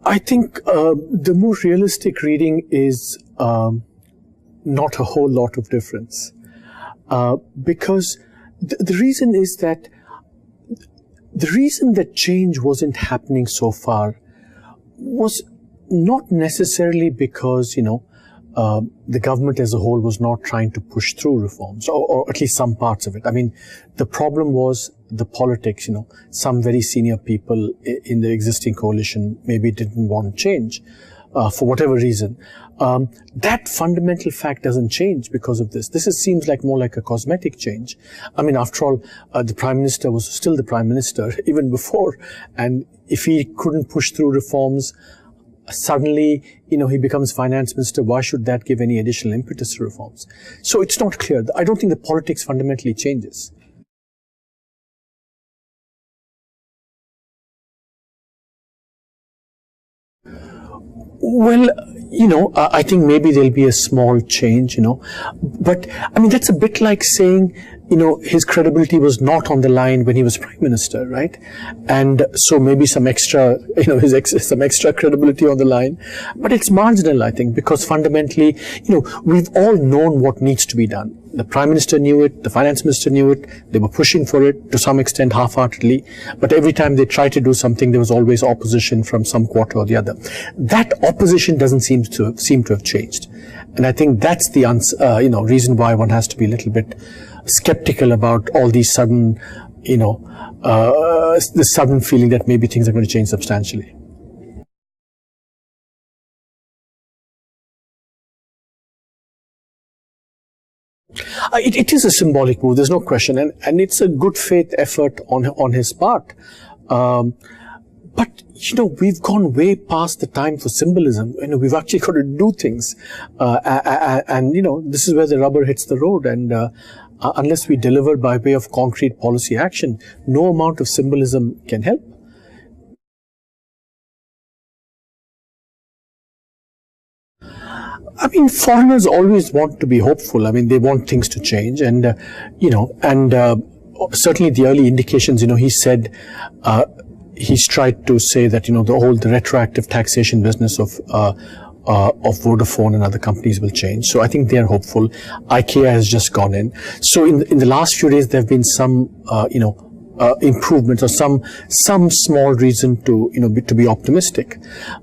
I think the more realistic reading is not a whole lot of difference. Because the reason is that the reason that change wasn't happening so far was not necessarily because, the government as a whole was not trying to push through reforms, or at least some parts of it. I mean, the problem was the politics, some very senior people in the existing coalition maybe didn't want change for whatever reason. That fundamental fact doesn't change because of this. This seems like more like a cosmetic change. I mean, after all, the Prime Minister was still the Prime Minister even before, and if he couldn't push through reforms, suddenly, he becomes finance minister. Why should that give any additional impetus to reforms? So it's not clear. I don't think the politics fundamentally changes. Well, I think maybe there'll be a small change, but I mean, that's a bit like saying, his credibility was not on the line when he was Prime Minister, right? And so maybe some extra, some extra credibility on the line, but it's marginal, I think, because fundamentally, we've all known what needs to be done. The Prime Minister knew it, the Finance Minister knew it, they were pushing for it to some extent half-heartedly, but every time they tried to do something, there was always opposition from some quarter or the other. That opposition doesn't seem to have changed. And I think that's the reason why one has to be a little bit skeptical about all these sudden, the sudden feeling that maybe things are going to change substantially. It is a symbolic move, there's no question, and it's a good faith effort on his part. But, we've gone way past the time for symbolism. We've actually got to do things. And, this is where the rubber hits the road. And unless we deliver by way of concrete policy action, no amount of symbolism can help. I mean, foreigners always want to be hopeful. I mean, they want things to change. And, certainly the early indications, he said, he's tried to say that, the retroactive taxation business of Vodafone and other companies will change. So I think they're hopeful. IKEA has just gone in. So in the last few days, there have been some, improvements or some small reason to, to be optimistic.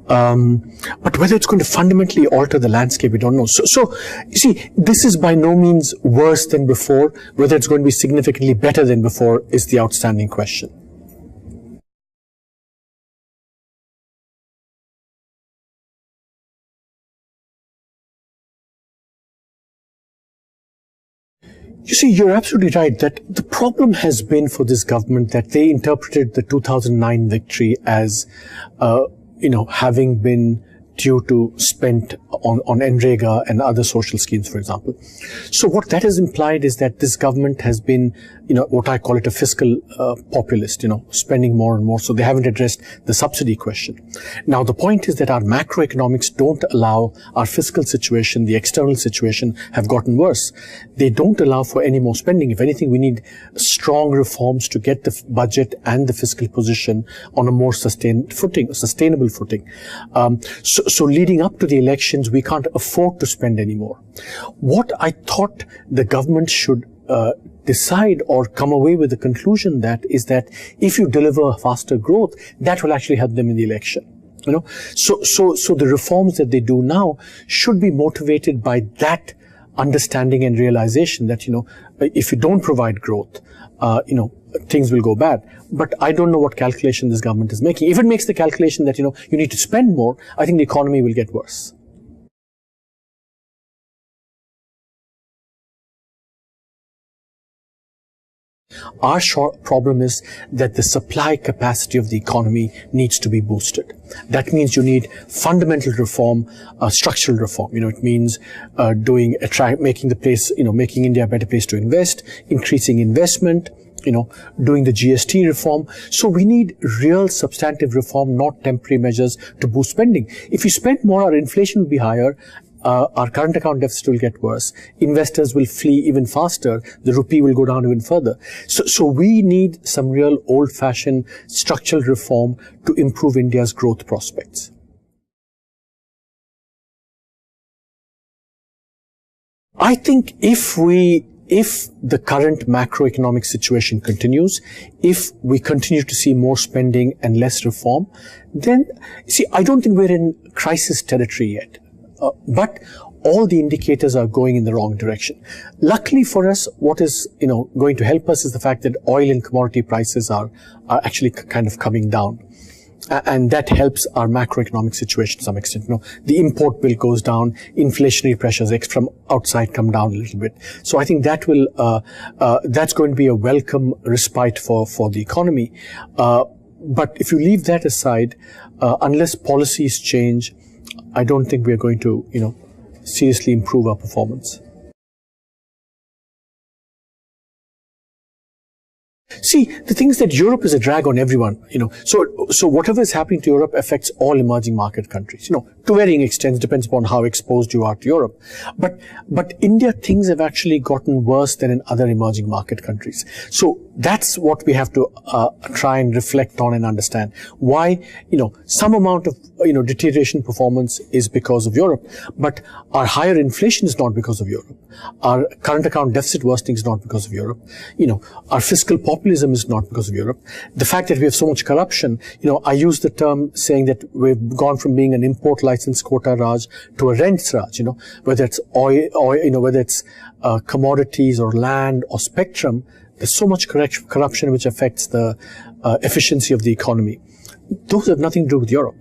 But whether it's going to fundamentally alter the landscape, we don't know. So you see, this is by no means worse than before. Whether it's going to be significantly better than before is the outstanding question. You see, you're absolutely right that the problem has been for this government that they interpreted the 2009 victory as, having been due to spent on NREGA and other social schemes, for example. So what that has implied is that this government has been, what I call it a fiscal populist, spending more and more. So they haven't addressed the subsidy question. Now, the point is that our macroeconomics don't allow our fiscal situation, the external situation have gotten worse. They don't allow for any more spending. If anything, we need strong reforms to get the budget and the fiscal position on a more sustainable footing. So leading up to the elections, we can't afford to spend anymore. What I thought the government should decide or come away with the conclusion that is that if you deliver faster growth, that will actually help them in the election. So the reforms that they do now should be motivated by that understanding and realization that, if you don't provide growth, things will go bad. But I don't know what calculation this government is making. If it makes the calculation that, you need to spend more, I think the economy will get worse. Our problem is that the supply capacity of the economy needs to be boosted. That means you need fundamental reform, structural reform. It means making India a better place to invest, increasing investment, doing the GST reform. So we need real substantive reform, not temporary measures to boost spending. If you spend more, our inflation will be higher. Our current account deficit will get worse. Investors will flee even faster. The rupee will go down even further. So we need some real old-fashioned structural reform to improve India's growth prospects. I think if the current macroeconomic situation continues, if we continue to see more spending and less reform, then, see, I don't think we're in crisis territory yet. But all the indicators are going in the wrong direction. Luckily for us, what is, going to help us is the fact that oil and commodity prices are actually kind of coming down. And that helps our macroeconomic situation to some extent. The import bill goes down, inflationary pressures from outside come down a little bit. So I think that will, that's going to be a welcome respite for the economy. But if you leave that aside, unless policies change, I don't think we're going to, seriously improve our performance. See, the thing is that Europe is a drag on everyone, So whatever is happening to Europe affects all emerging market countries, to varying extents, depends upon how exposed you are to Europe. But India, things have actually gotten worse than in other emerging market countries. So that's what we have to try and reflect on and understand. Why, some amount of, deterioration performance is because of Europe, but our higher inflation is not because of Europe. Our current account deficit worsening is not because of Europe. Our fiscal populism is not because of Europe. The fact that we have so much corruption, I use the term saying that we've gone from being an import license quota Raj to a rents Raj, whether it's oil, whether it's commodities or land or spectrum, there's so much corruption which affects the efficiency of the economy. Those have nothing to do with Europe.